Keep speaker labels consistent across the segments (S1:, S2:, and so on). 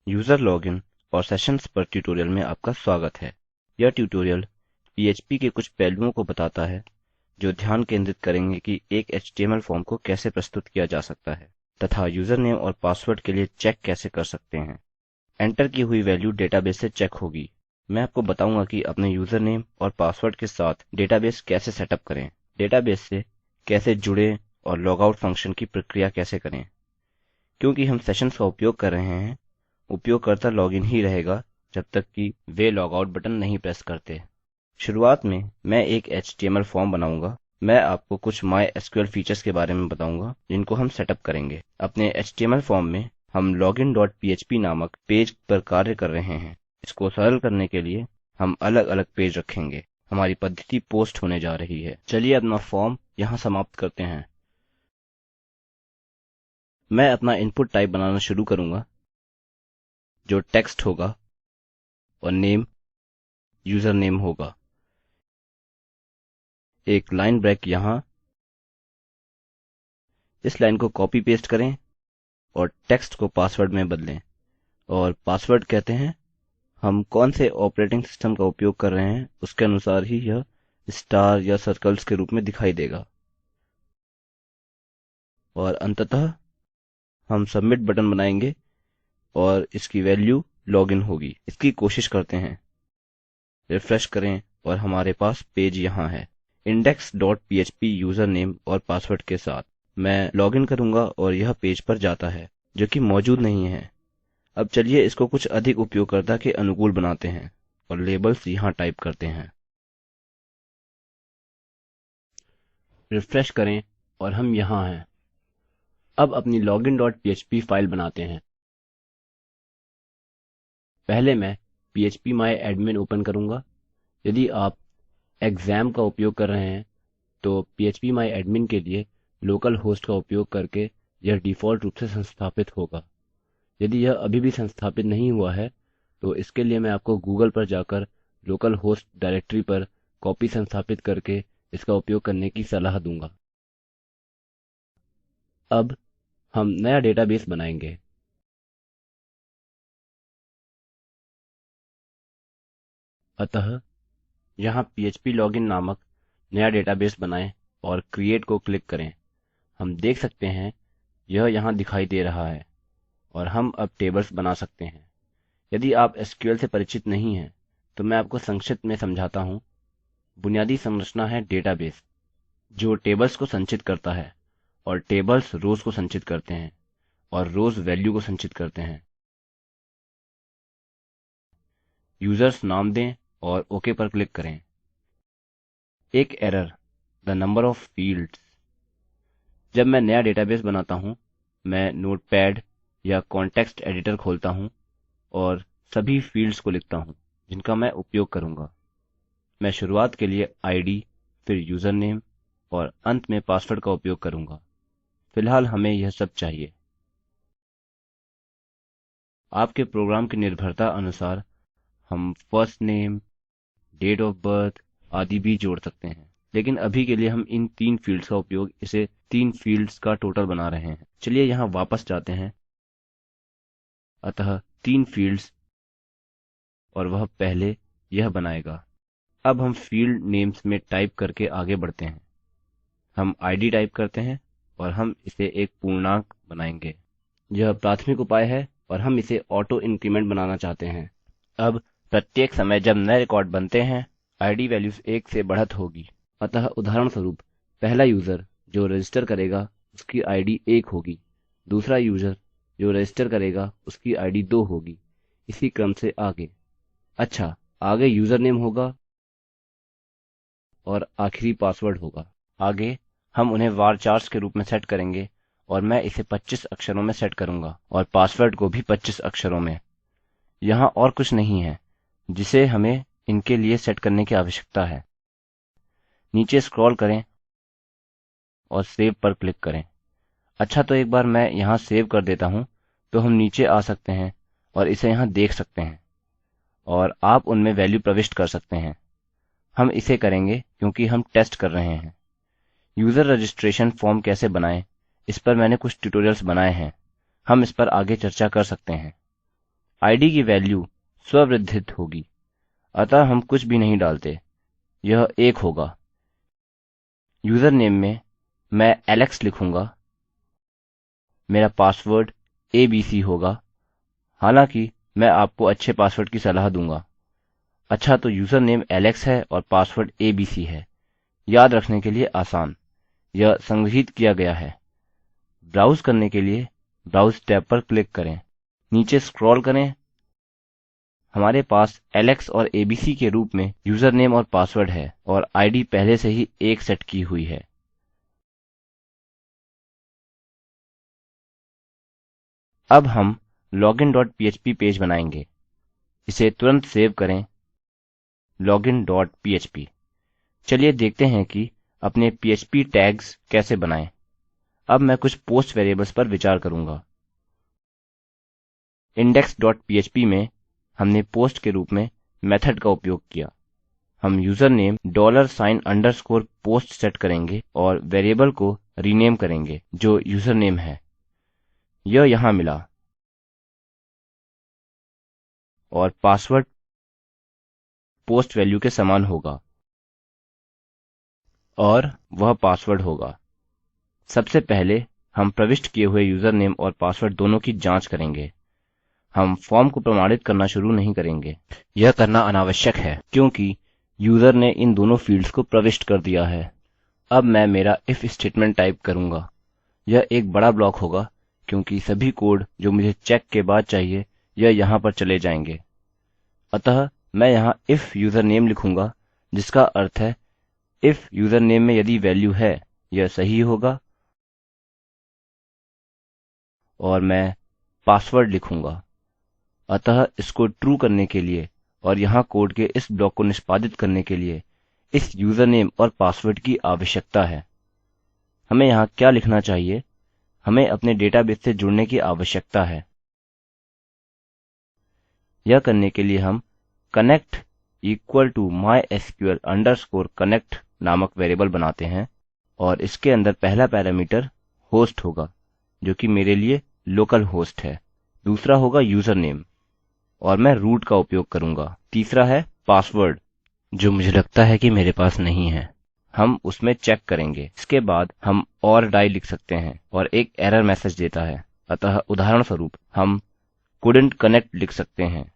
S1: User login और sessions पर tutorial में आपका स्वागत है। यह ट्यूटोरियल पीएचपी के कुछ पहलुओं को बताता है जो ध्यान केंद्रित करेंगे कि एक एचटीएमएल फॉर्म को कैसे प्रस्तुत किया जा सकता है तथा यूज़रनेम और पासवर्ड के लिए चेक कैसे कर सकते हैं। एंटर की हुई वैल्यू डेटाबेस से चेक होगी। मैं आपको बताऊंगा कि अपने यूज़रनेम और पासवर्ड के साथ डेटाबेस कैसे सेटअप करें, डेटाबेस से कैसे जुड़ें और लॉगआउट फंक्शन की प्रक्रिया कैसे करें। क्योंकि हम सेशंस का उपयोग कर रहे हैं, उपयोगकर्ता लॉगिन ही रहेगा जब तक कि वे लॉगआउट बटन नहीं प्रेस करते। शुरुआत में मैं एक एचटीएमएल फॉर्म बनाऊंगा। मैं आपको कुछ MySQL फीचर्स के बारे में बताऊंगा जिनको हम सेटअप करेंगे। अपने एचटीएमएल फॉर्म में हम लॉगिन डॉट पीएचपी नामक पेज पर कार्य कर रहे हैं। इसको सरल करने के लिए हम अलग अलग पेज रखेंगे। हमारी पद्धति पोस्ट होने जा रही है। चलिए अपना फॉर्म यहाँ समाप्त करते हैं। मैं अपना इनपुट टाइप बनाना शुरू करूँगा जो टेक्स्ट होगा और नेम यूजर नेम होगा। एक लाइन ब्रेक यहाँ। इस लाइन को कॉपी पेस्ट करें और टेक्स्ट को पासवर्ड में बदलें। और पासवर्ड कहते हैं हम कौन से ऑपरेटिंग सिस्टम का उपयोग कर रहे हैं उसके अनुसार ही यह स्टार या सर्कल्स के रूप में दिखाई देगा। और अंततः हम सबमिट बटन बनाएंगे और इसकी वैल्यू लॉगिन होगी। इसकी कोशिश करते हैं, रिफ्रेश करें और हमारे पास पेज यहाँ है index dot PHP user name और पासवर्ड के साथ। मैं लॉगिन करूँगा और यह पेज पर जाता है जो कि मौजूद नहीं है। अब चलिए इसको कुछ अधिक उपयोगकर्ता के अनुकूल बनाते हैं और लेबल्स यहाँ टाइप करते हैं। रिफ्रेश करें और हम यहाँ हैं। अब अपनी लॉगिन डॉट पीएचपी फाइल बनाते हैं। पहले मैं php my admin ओपन करूँगा। यदि आप एक्जाम का उपयोग कर रहे हैं तो php my admin के लिए लोकल होस्ट का उपयोग करके यह डिफॉल्ट रूप से संस्थापित होगा। यदि यह अभी भी संस्थापित नहीं हुआ है तो इसके लिए मैं आपको गूगल पर जाकर लोकल होस्ट डायरेक्टरी पर कॉपी संस्थापित करके इसका उपयोग करने की सलाह दूंगा। अब हम नया डेटाबेस बनाएंगे। अतः यहाँ php लॉगिन नामक नया डेटाबेस बनाएं और क्रिएट को क्लिक करें। हम देख सकते हैं यह यहाँ दिखाई दे रहा है और हम अब टेबल्स बना सकते हैं। यदि आप एसक्यूएल से परिचित नहीं हैं तो मैं आपको संक्षिप्त में समझाता हूँ। बुनियादी संरचना है डेटाबेस जो टेबल्स को संचित करता है और टेबल्स रोज को संचित करते हैं और रोज वैल्यू को संचित करते हैं। यूजर्स नाम दें और ओके पर क्लिक करें। एक error, the number of fields. जब मैं नया डेटाबेस बनाता हूँ मैं नोटपैड या कॉन्टेक्स्ट एडिटर खोलता हूँ और सभी फील्ड्स को लिखता हूँ जिनका मैं उपयोग करूँगा। मैं शुरुआत के लिए आईडी, फिर यूजरनेम और अंत में पासवर्ड का उपयोग करूँगा। फिलहाल हमें यह सब चाहिए। आपके प्रोग्राम की निर्भरता अनुसार हम first name, date of birth आदि भी जोड़ सकते हैं, लेकिन अभी के लिए हम इन तीन फील्ड्स का उपयोग इसे तीन फील्ड्स का टोटल बना रहे हैं। चलिए यहाँ वापस जाते हैं। अतः तीन फील्ड्स और वह पहले यह बनाएगा। अब हम फील्ड नेम्स में टाइप करके आगे बढ़ते हैं। हम आईडी टाइप करते हैं और हम इसे एक पूर्णांक बनाएंगे। यह प्राथमिक उपाय है और हम इसे ऑटो इंक्रीमेंट बनाना चाहते हैं। अब प्रत्येक समय जब नए रिकॉर्ड बनते हैं आईडी वैल्यूज 1 से बढ़त होगी। अतः उदाहरणस्वरूप पहला यूजर जो रजिस्टर करेगा उसकी आईडी 1 होगी, दूसरा यूजर जो रजिस्टर करेगा उसकी आईडी 2 होगी, इसी क्रम से आगे। अच्छा, आगे यूजर नेम होगा और आखिरी पासवर्ड होगा। आगे हम उन्हें varchars के रूप में सेट करेंगे और मैं इसे 25 अक्षरों में सेट करूंगा और पासवर्ड को भी 25 अक्षरों में। यहाँ और कुछ नहीं है जिसे हमें इनके लिए सेट करने की आवश्यकता है। नीचे स्क्रॉल करें और सेव पर क्लिक करें। अच्छा, तो एक बार मैं यहाँ सेव कर देता हूँ तो हम नीचे आ सकते हैं और इसे यहाँ देख सकते हैं और आप उनमें वैल्यू प्रविष्ट कर सकते हैं। हम इसे करेंगे क्योंकि हम टेस्ट कर रहे हैं। यूजर रजिस्ट्रेशन फॉर्म कैसे बनाएं, इस पर मैंने कुछ ट्यूटोरियल्स बनाए हैं। हम इस पर आगे चर्चा कर सकते हैं। आईडी की वैल्यू स्ववृद्धित होगी, अतः हम कुछ भी नहीं डालते, यह 1 होगा। यूजर नेम में मैं एलेक्स लिखूंगा, मेरा पासवर्ड एबीसी होगा, हालांकि मैं आपको अच्छे पासवर्ड की सलाह दूंगा। अच्छा, तो यूजर नेम एलेक्स है और पासवर्ड एबीसी है, याद रखने के लिए आसान। यह संग्रहीत किया गया है। ब्राउज करने के लिए ब्राउज टैब पर क्लिक करें, नीचे स्क्रॉल करें, हमारे पास एलेक्स और एबीसी के रूप में यूजर नेम और पासवर्ड है और आईडी पहले से ही 1 सेट की हुई है। अब हम लॉगिन डॉट पीएचपी पेज बनाएंगे, इसे तुरंत सेव करें, लॉगिन डॉट पीएचपी। चलिए देखते हैं कि अपने पीएचपी टैग्स कैसे बनाएं। अब मैं कुछ पोस्ट वेरिएबल्स पर विचार करूंगा। इंडेक्स डॉट पीएचपी में हमने पोस्ट के रूप में मेथड का उपयोग किया। हम यूजर नेम $_ पोस्ट सेट करेंगे और वेरिएबल को रीनेम करेंगे जो यूजर नेम है। यह यहाँ मिला और पासवर्ड पोस्ट वैल्यू के समान होगा और वह पासवर्ड होगा। सबसे पहले हम प्रविष्ट किए हुए यूजर नेम और पासवर्ड दोनों की जांच करेंगे। हम फॉर्म को प्रमाणित करना शुरू नहीं करेंगे, यह करना अनावश्यक है क्योंकि यूजर ने इन दोनों फील्ड्स को प्रविष्ट कर दिया है। अब मैं मेरा इफ स्टेटमेंट टाइप करूंगा। यह एक बड़ा ब्लॉक होगा क्योंकि सभी कोड जो मुझे चेक के बाद चाहिए यह यहाँ पर चले जाएंगे। अतः मैं यहाँ इफ यूजर नेम लिखूंगा, जिसका अर्थ है इफ यूजर नेम में यदि वैल्यू है यह सही होगा, और मैं पासवर्ड लिखूंगा। अतः इसको ट्रू करने के लिए और यहाँ कोड के इस ब्लॉक को निष्पादित करने के लिए इस यूजर नेम और पासवर्ड की आवश्यकता है। हमें यहाँ क्या लिखना चाहिए? हमें अपने डेटाबेस से जुड़ने की आवश्यकता है। यह करने के लिए हम connect = mysql_connect नामक वेरिएबल बनाते हैं और इसके अंदर पहला पैरामीटर होस्ट होगा जो कि मेरे लिए लोकल होस्ट है, दूसरा होगा यूजर नेम और मैं रूट का उपयोग करूंगा, तीसरा है पासवर्ड जो मुझे लगता है कि मेरे पास नहीं है, हम उसमें चेक करेंगे। इसके बाद हम और डाई लिख सकते हैं और एक एरर मैसेज देता है। अतः उदाहरणस्वरूप हम couldn't connect लिख सकते हैं।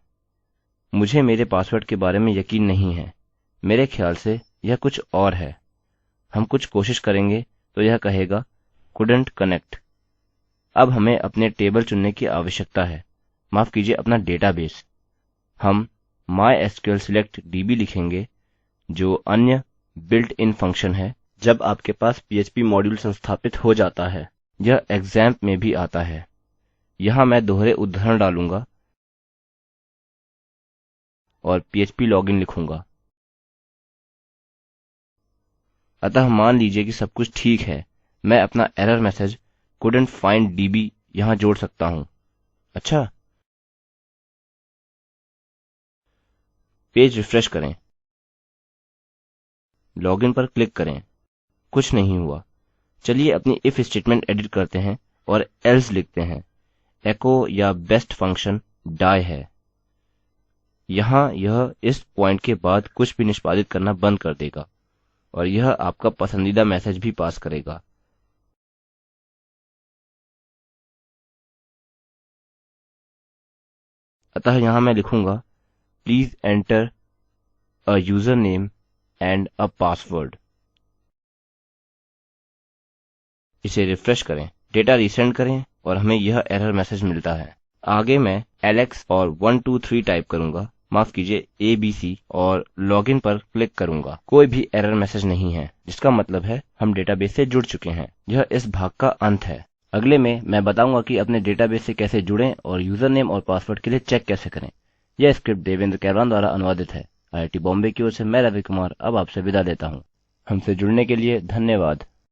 S1: मुझे मेरे पासवर्ड के बारे में यकीन नहीं है, मेरे ख्याल से यह कुछ और है। हम कुछ कोशिश करेंगे तो यह कहेगा couldn't connect। अब हमें अपने टेबल चुनने की आवश्यकता है, माफ कीजिए अपना डेटाबेस। हम mysql select db लिखेंगे जो अन्य बिल्ट इन फंक्शन है जब आपके पास पीएचपी मॉड्यूल संस्थापित हो जाता है। यह XAMPP में भी आता है। यहाँ मैं दोहरे उद्धरण डालूंगा और php लॉगिन लिखूंगा। अतः मान लीजिए कि सब कुछ ठीक है, मैं अपना error message couldn't find db यहाँ जोड़ सकता हूँ। अच्छा, पेज रिफ्रेश करें, लॉगिन पर क्लिक करें, कुछ नहीं हुआ। चलिए अपनी इफ स्टेटमेंट एडिट करते हैं और एल्स लिखते हैं। एको या बेस्ट फंक्शन die है। यहाँ यह इस पॉइंट के बाद कुछ भी निष्पादित करना बंद कर देगा और यह आपका पसंदीदा मैसेज भी पास करेगा। अतः यहाँ मैं लिखूंगा please enter a user name and a password. इसे रिफ्रेश करें, डेटा रिसेंड करें और हमें यह एरर मैसेज मिलता है। आगे मैं एलेक्स और 123 टाइप करूंगा, माफ कीजिए एबीसी, और लॉगिन पर क्लिक करूंगा। कोई भी एरर मैसेज नहीं है, जिसका मतलब है हम डेटाबेस से जुड़ चुके हैं। यह इस भाग का अंत है। अगले में मैं बताऊंगा कि अपने डेटाबेस से कैसे जुड़ें और यूजर नेम और पासवर्ड के लिए चेक कैसे करें। यह स्क्रिप्ट देवेंद्र कैरवान द्वारा अनुवादित है। IIT बॉम्बे की ओर से मैं रवि कुमार अब आपसे विदा लेता हूँ। हमसे जुड़ने के लिए धन्यवाद।